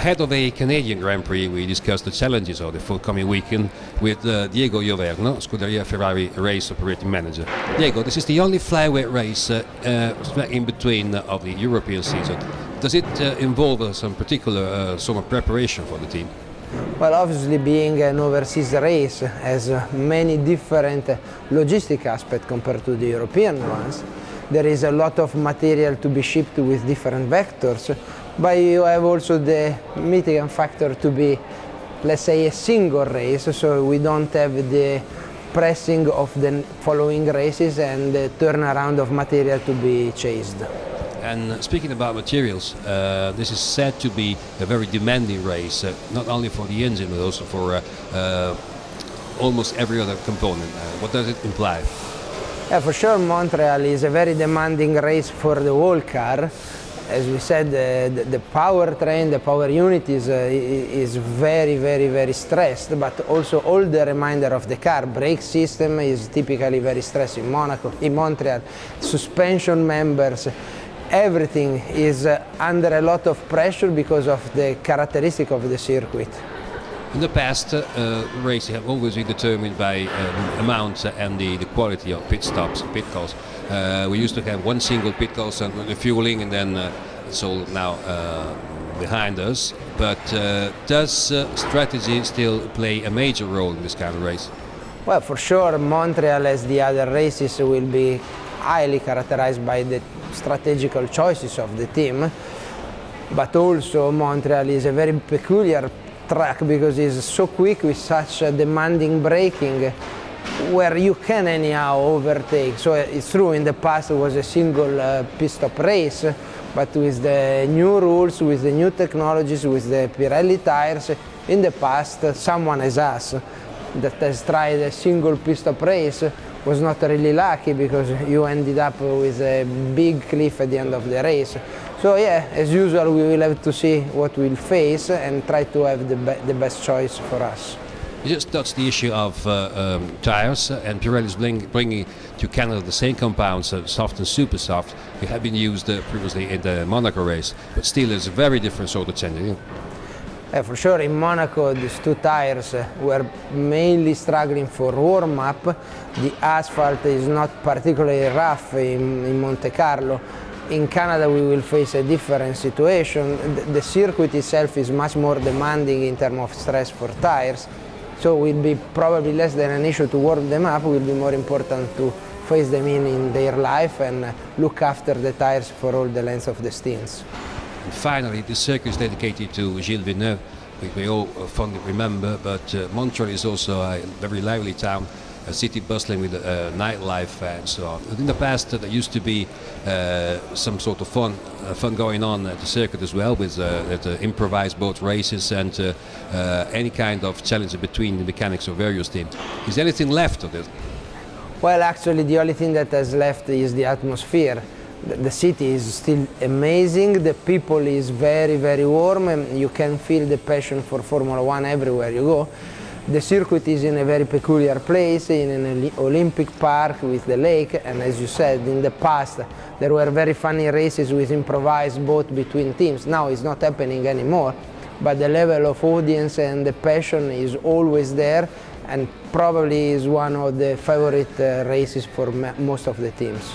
Ahead of the Canadian Grand Prix, we discussed the challenges of the forthcoming weekend with Diego Ioverno, Scuderia Ferrari race operating manager. Diego, this is the only flyweight race in between of the European season. Does it involve some particular sort of preparation for the team? Well, obviously being an overseas race has many different logistic aspects compared to the European ones. There is a lot of material to be shipped with different vectors, but you have also the mitigant factor to be, let's say, a single race, so we don't have the pressing of the following races and the turnaround of material to be chased. And speaking about materials, this is said to be a very demanding race, not only for the engine but also for almost every other component. What does it imply? Yeah, for sure Montreal is a very demanding race for the whole car. As we said, the powertrain, the power unit is very stressed, but also all the remainder of the car. Brake system is typically very stressed in Montreal. Suspension members, everything is under a lot of pressure because of the characteristic of the circuit. In the past, races have always been determined by the amount and the quality of pit stops, pit calls. We used to have one single pit call and the fueling, and then it's all now behind us. But does strategy still play a major role in this kind of race? Well, for sure, Montreal, as the other races, will be highly characterized by the strategical choices of the team. But also, Montreal is a very peculiar track because it's so quick with such demanding braking where you can anyhow overtake. So it's true, in the past it was a single pit stop race, but with the new rules, with the new technologies, with the Pirelli tires, in the past someone as us that has tried a single pit stop race was not really lucky because you ended up with a big cliff at the end of the race. So yeah, as usual, we will have to see what we'll face and try to have the best choice for us. You just touched the issue of tires, and Pirelli is bringing to Canada the same compounds, soft and super soft. They have been used previously in the Monaco race, but still it's a very different sort of changing. For sure, in Monaco, these two tires were mainly struggling for warm-up. The asphalt is not particularly rough in Monte Carlo. In Canada, we will face a different situation. The circuit itself is much more demanding in terms of stress for tires, so it will be probably less than an issue to warm them up. It will be more important to face them in their life and look after the tires for all the length of the stints. And finally, the circuit is dedicated to Gilles Villeneuve, which we all fondly remember, but Montreal is also a very lively town, a city bustling with nightlife and so on. In the past, there used to be some sort of fun going on at the circuit as well, with improvised boat races and any kind of challenge between the mechanics of various teams. Is there anything left of this? Well, actually, the only thing that has left is the atmosphere. The city is still amazing, the people is very warm, and you can feel the passion for Formula One everywhere you go. The circuit is in a very peculiar place, in an Olympic park with the lake, and as you said, in the past there were very funny races with improvised boat between teams. Now it's not happening anymore, but the level of audience and the passion is always there, and probably is one of the favorite races for most of the teams.